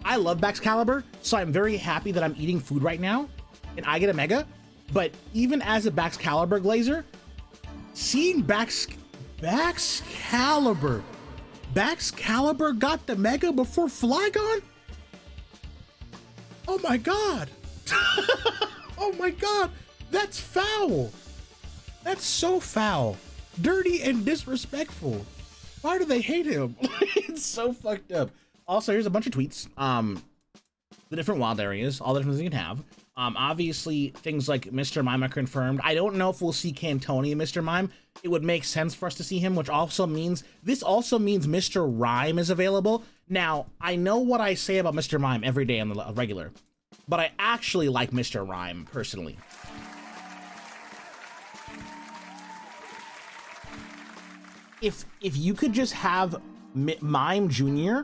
I love Baxcalibur, so I'm very happy that I'm eating food right now and I get a Mega. But even as a Baxcalibur glazer, seeing Baxcalibur got the Mega before Flygon? Oh my god. Oh my god. That's foul. That's so foul. Dirty and disrespectful. Why do they hate him? It's so fucked up. Also, here's a bunch of tweets. The different wild areas, all the different things you can have. Obviously, things like Mr. Mime are confirmed. I don't know if we'll see Cantoni and Mr. Mime. It would make sense for us to see him, which also means, this also means Mr. Rhyme is available. Now, I know what I say about Mr. Mime every day on the regular, but I actually like Mr. Rhyme, personally. If you could just have Mime Jr.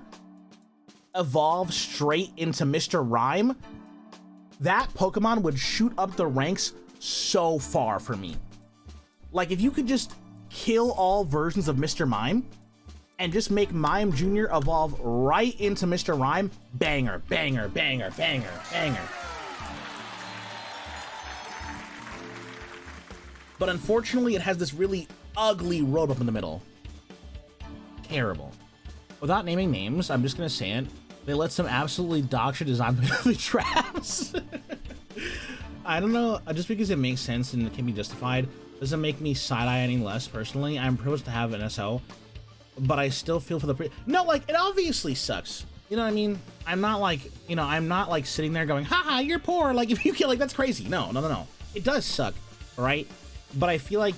evolve straight into Mr. Rhyme, that Pokemon would shoot up the ranks so far for me. Like, if you could just kill all versions of Mr. Mime and just make Mime Jr. evolve right into Mr. Rhyme, banger, banger, banger, banger, banger. But unfortunately, it has this really ugly road up in the middle. Terrible. Without naming names, I'm just gonna say it. They let some absolutely dogshit design the traps. I don't know, just because it makes sense and it can be justified doesn't make me side-eye any less. Personally, I'm privileged to have an SO, but I still feel for the no, like, it obviously sucks. You know what I mean? I'm not like, you know, I'm not like sitting there going, haha, you're poor. Like, if you kill, like, that's crazy. No. It does suck, right? But I feel like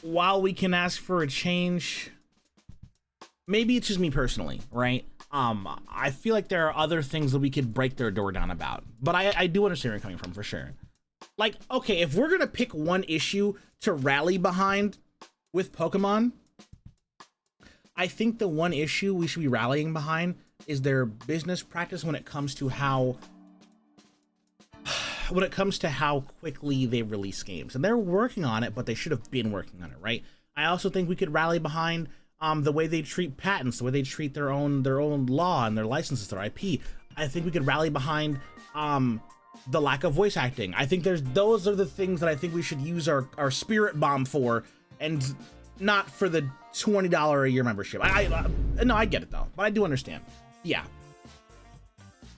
while we can ask for a change, maybe it's just me personally, right? I feel like there are other things that we could break their door down about, but I do understand where you're coming from, for sure. Like, okay, if we're gonna pick one issue to rally behind with Pokemon, I think the one issue we should be rallying behind is their business practice when it comes to how quickly they release games. And they're working on it, but they should have been working on it, right? I also think we could rally behind the way they treat patents, the way they treat their own law and their licenses, their IP. I think we could rally behind the lack of voice acting. I think those are the things that I think we should use our spirit bomb for, and not for the $20 a year membership. No, I get it though, but I do understand. Yeah.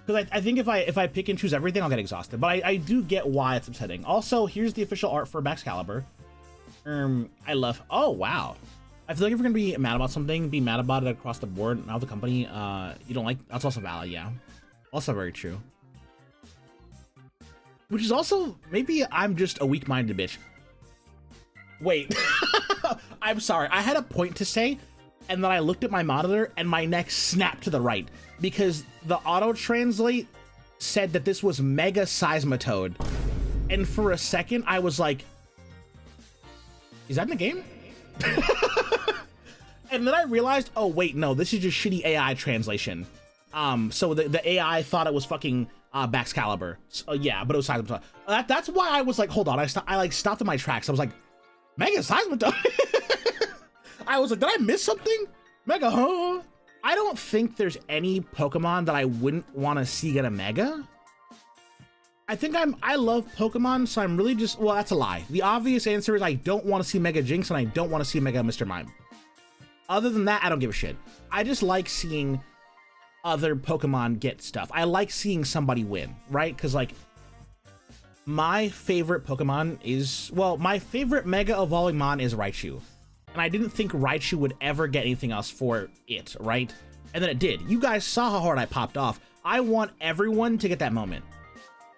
Because I think if I pick and choose everything, I'll get exhausted. But I do get why it's upsetting. Also, here's the official art for Baxcalibur. I love. Oh wow. I feel like if we're gonna be mad about something, be mad about it across the board. Now the company you don't like. That's also valid. Yeah. Also very true. Which is also, maybe I'm just a weak-minded bitch. Wait. I'm sorry. I had a point to say, and then I looked at my monitor and my neck snapped to the right because the auto-translate said that this was Mega Seismitoad. And for a second, I was like, is that in the game? And then I realized, oh wait, no, this is just shitty AI translation. So the AI thought it was fucking Baxcalibur. So, yeah, but it was Seismitoad. That's why I was like, hold on, I like stopped in my tracks. I was like, Mega Seismitoad? I was like, did I miss something? Mega, huh? I don't think there's any Pokemon that I wouldn't want to see get a Mega. I think I love Pokemon, so I'm really just, well, that's a lie. The obvious answer is I don't want to see Mega Jinx and I don't want to see Mega Mr. Mime. Other than that, I don't give a shit. I just like seeing other Pokemon get stuff. I like seeing somebody win, right? Because, like, my favorite Pokemon is, well, my favorite Mega Evolving Mon is Raichu. And I didn't think Raichu would ever get anything else for it, right? And then it did. You guys saw how hard I popped off. I want everyone to get that moment.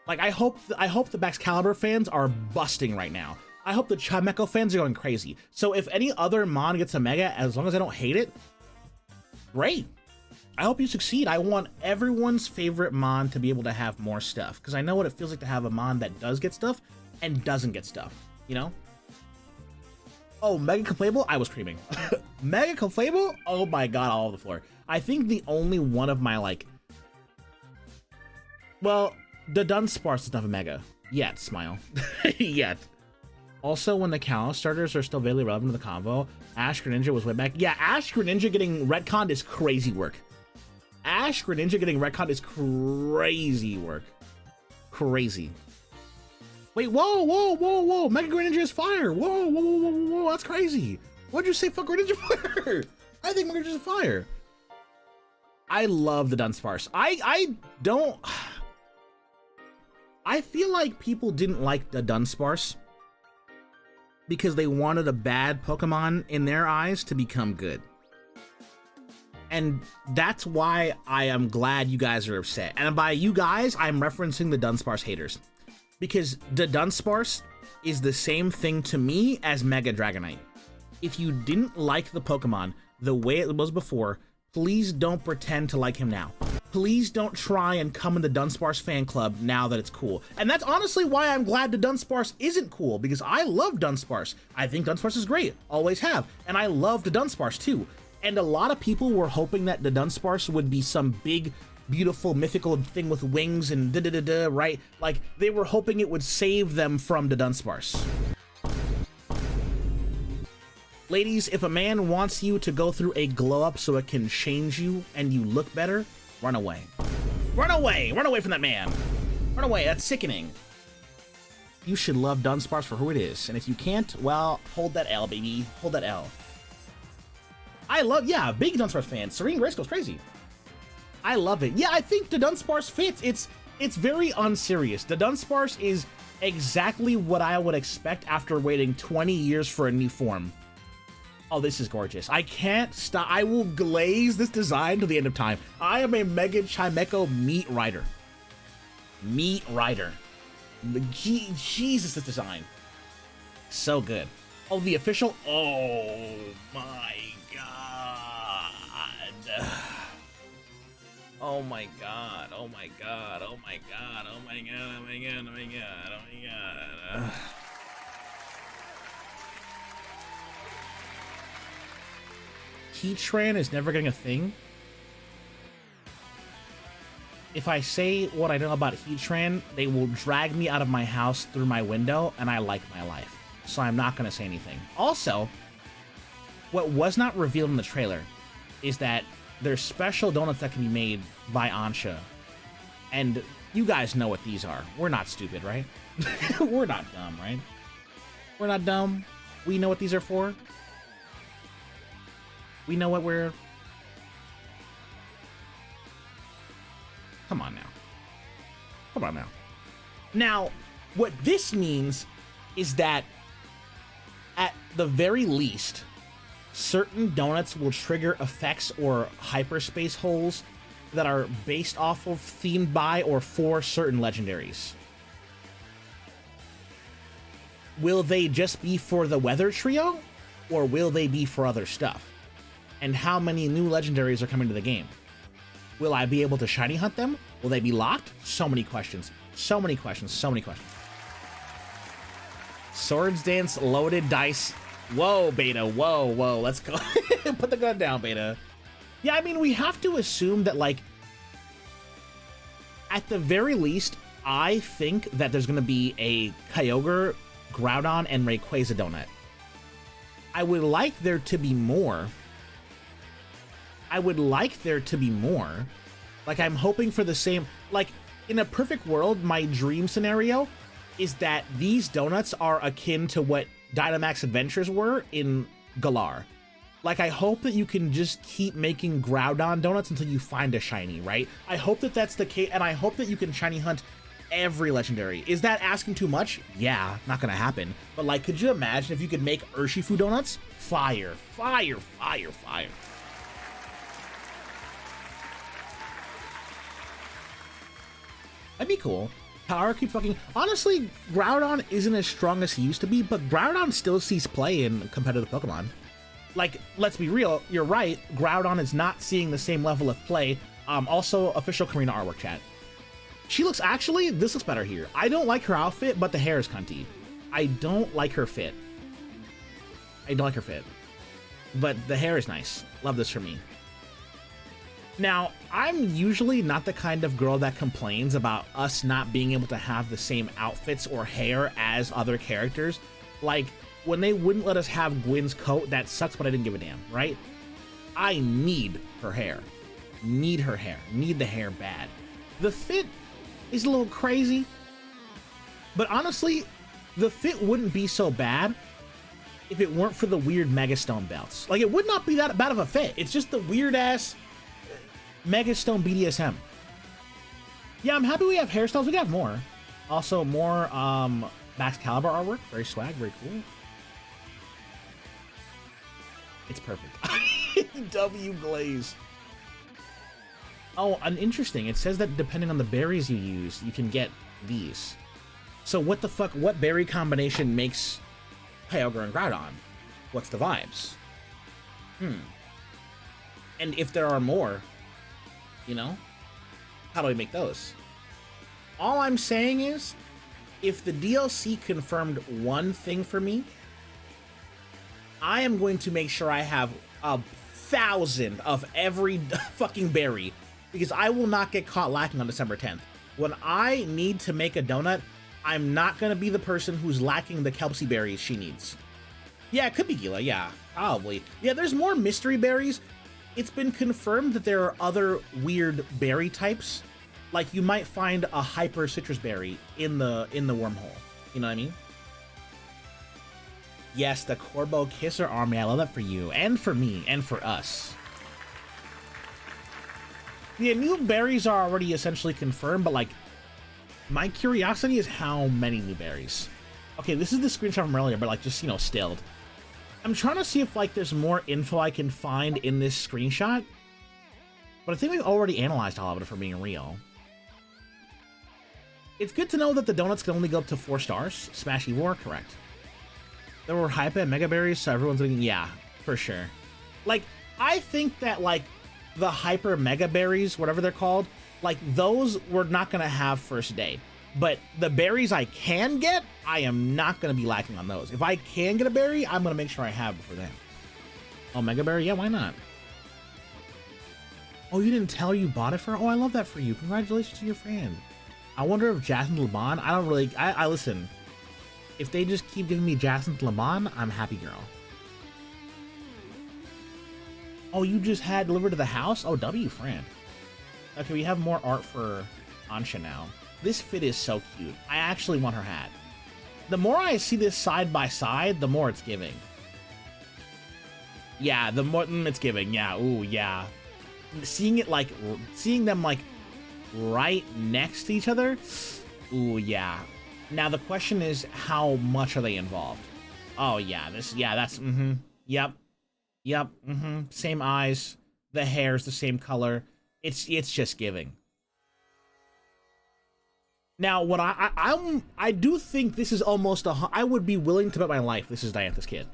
Like, I hope the Baxcalibur fans are busting right now. I hope the Chimecho fans are going crazy. So if any other mon gets a Mega, as long as I don't hate it, great. I hope you succeed. I want everyone's favorite mon to be able to have more stuff, because I know what it feels like to have a mon that does get stuff and doesn't get stuff, you know? Oh, Mega Conflable? I was screaming. Mega Conflable? Oh my god, all over the floor. I think the only one of my, like... Well, the Dunsparce is not a Mega. Yet, smile. Yet. Also, when the Kalos starters are still vaguely relevant to the convo, Ash Greninja was way back. Yeah, Ash Greninja getting retconned is crazy work. Ash Greninja getting retconned is crazy work. Crazy. Wait, whoa. Mega Greninja is fire. Whoa, that's crazy. What'd you say fuck Greninja fire? I think Mega Greninja is fire. I love the Dunsparce. I feel like people didn't like the Dunsparce because they wanted a bad Pokemon in their eyes to become good. And that's why I am glad you guys are upset. And by you guys, I'm referencing the Dunsparce haters. Because the Dunsparce is the same thing to me as Mega Dragonite. If you didn't like the Pokemon the way it was before, please don't pretend to like him now. Please don't try and come in the Dunsparce fan club now that it's cool. And that's honestly why I'm glad the Dunsparce isn't cool, because I love Dunsparce. I think Dunsparce is great, always have. And I love the Dunsparce too. And a lot of people were hoping that the Dunsparce would be some big, beautiful, mythical thing with wings and da-da-da-da, right? Like, they were hoping it would save them from the Dunsparce. Ladies, if a man wants you to go through a glow-up so it can change you and you look better, run away. Run away! Run away from that man! Run away, that's sickening. You should love Dunsparce for who it is, and if you can't, well, hold that L, baby. Hold that L. I love, yeah, big Dunsparce fan. Serene Grace goes crazy. I love it. Yeah, I think the Dunsparce fits. It's very unserious. The Dunsparce is exactly what I would expect after waiting 20 years for a new form. Oh, this is gorgeous. I can't stop. I will glaze this design to the end of time. I am a Mega Chimecho meat rider. Meat rider. Jesus, this design. So good. Oh, the official. Oh my god. Oh my god. Oh my god. Oh my god. Oh my god. Oh my god. Oh my god. Oh my god. Heatran is never getting a thing. If I say what I know about Heatran, they will drag me out of my house through my window, and I like my life. So I'm not going to say anything. Also, what was not revealed in the trailer is that there's special donuts that can be made by Ansha. And you guys know what these are. We're not stupid, right? We're not dumb, right? We're not dumb. We know what these are for. We know what we're... Come on now. Come on now. Now, what this means is that at the very least, certain donuts will trigger effects or hyperspace holes that are based off of, themed by, or for certain legendaries. Will they just be for the weather trio, or will they be for other stuff? And how many new legendaries are coming to the game? Will I be able to shiny hunt them? Will they be locked? So many questions. So many questions. So many questions. Swords Dance loaded dice. Whoa, Beta. Whoa. Let's go. Put the gun down, Beta. Yeah, I mean, we have to assume that, like, at the very least, I think that there's going to be a Kyogre, Groudon, and Rayquaza donut. I would like there to be more. Like, I'm hoping for the same. Like, in a perfect world, my dream scenario is that these donuts are akin to what Dynamax Adventures were in Galar. Like, I hope that you can just keep making Groudon donuts until you find a shiny, right? I hope that that's the case, and I hope that you can shiny hunt every legendary. Is that asking too much? Yeah, not gonna happen. But, like, could you imagine if you could make Urshifu donuts? Fire. That'd be cool. Power keep fucking. Honestly, Groudon isn't as strong as he used to be, but Groudon still sees play in competitive Pokemon. Like, let's be real, you're right, Groudon is not seeing the same level of play. Also, official Karina artwork chat. She looks, actually, this looks better here. I don't like her outfit, but the hair is cunty. I don't like her fit. I don't like her fit. But the hair is nice. Love this for me. Now, I'm usually not the kind of girl that complains about us not being able to have the same outfits or hair as other characters. Like, when they wouldn't let us have Gwyn's coat, that sucks, but I didn't give a damn, right? I need her hair. Need her hair. Need the hair bad. The fit is a little crazy, but honestly, the fit wouldn't be so bad if it weren't for the weird Megastone belts. Like, it would not be that bad of a fit. It's just the weird-ass Megastone BDSM. Yeah, I'm happy we have hairstyles. We got more. Also, more Max Caliber artwork. Very swag, very cool. It's perfect. W Glaze. Oh, and interesting. It says that depending on the berries you use, you can get these. So what the fuck, what berry combination makes Kyogre and Groudon? What's the vibes? And if there are more, you know, how do we make those? All I'm saying is, if the DLC confirmed one thing for me, I am going to make sure I have 1,000 of every fucking berry, because I will not get caught lacking on December 10th. When I need to make a donut, I'm not going to be the person who's lacking the Kelpsy berries she needs. Yeah, it could be Gila, yeah, probably. Yeah, there's more mystery berries. It's been confirmed that there are other weird berry types. Like, you might find a hyper citrus berry in the wormhole. You know what I mean? Yes, the Corbo Kisser army. I love that for you, and for me, and for us. The new berries are already essentially confirmed, but like, my curiosity is how many new berries. Okay, this is the screenshot from earlier, but like, just, you know, stilled. I'm trying to see if like there's more info I can find in this screenshot, but I think we've already analyzed all of it for being real. It's good to know that the donuts can only go up to 4 stars. Smashy War, correct. There were Hyper and Mega Berries, so everyone's thinking, yeah, for sure. Like, I think that, like, the Hyper Mega Berries, whatever they're called, like, those we're not going to have first day. But the berries I can get, I am not going to be lacking on those. If I can get a berry, I'm going to make sure I have it for them. Oh, Mega Berry? Yeah, why not? Oh, you didn't tell her you bought it for her? Oh, I love that for you. Congratulations to your friend. I wonder if Jasmine LeBon, I don't really, I listen. If they just keep giving me Jasmine LeBon, I'm a happy girl. Oh, you just had delivered to the house? Oh, W, friend. Okay, we have more art for Ansha now. This fit is so cute. I actually want her hat. The more I see this side by side, the more it's giving. Yeah, the more it's giving. Yeah, ooh, yeah. Seeing it like, seeing them like right next to each other. Ooh, yeah. Now the question is, how much are they involved? Oh yeah, this, yeah, that's, yep, same eyes, the hair's the same color. It's just giving. Now, what I do think this is almost I would be willing to bet my life this is Diantha's kid.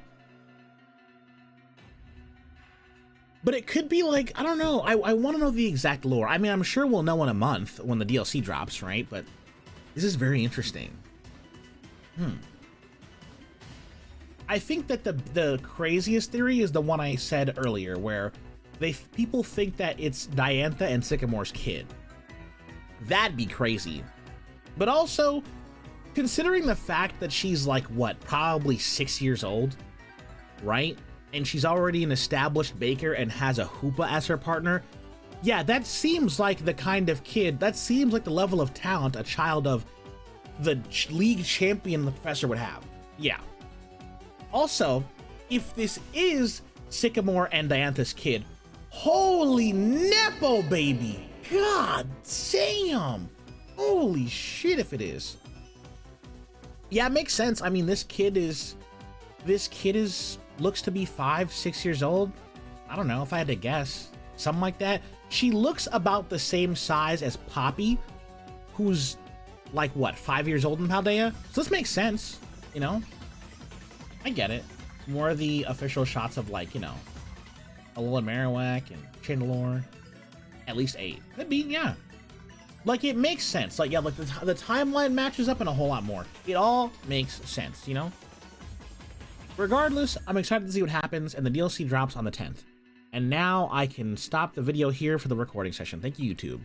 But it could be like, I don't know, I want to know the exact lore. I mean, I'm sure we'll know in a month when the DLC drops, right? But this is very interesting. I think that the craziest theory is the one I said earlier, where people think that it's Diantha and Sycamore's kid. That'd be crazy. But also, considering the fact that she's like, what, probably 6 years old, right? And she's already an established baker and has a Hoopa as her partner. Yeah, that seems like the kind of kid, that seems like the level of talent a child of the league champion the professor would have. Yeah. Also, if this is Sycamore and Diantha's kid, holy Nepo baby! God damn! Holy shit if it is. Yeah, it makes sense. I mean, this kid looks to be 5-6 years old. I don't know if I had to guess. Something like that. She looks about the same size as Poppy, who's like, what, 5 years old in Paldea? So this makes sense, you know? I get it. More of the official shots of, like, you know, Alola Marowak and Chandelure. At least 8. Could be, yeah. Like, it makes sense. Like, yeah, like, the timeline matches up and a whole lot more. It all makes sense, you know? Regardless, I'm excited to see what happens, and the DLC drops on the 10th. And now I can stop the video here for the recording session. Thank you, YouTube.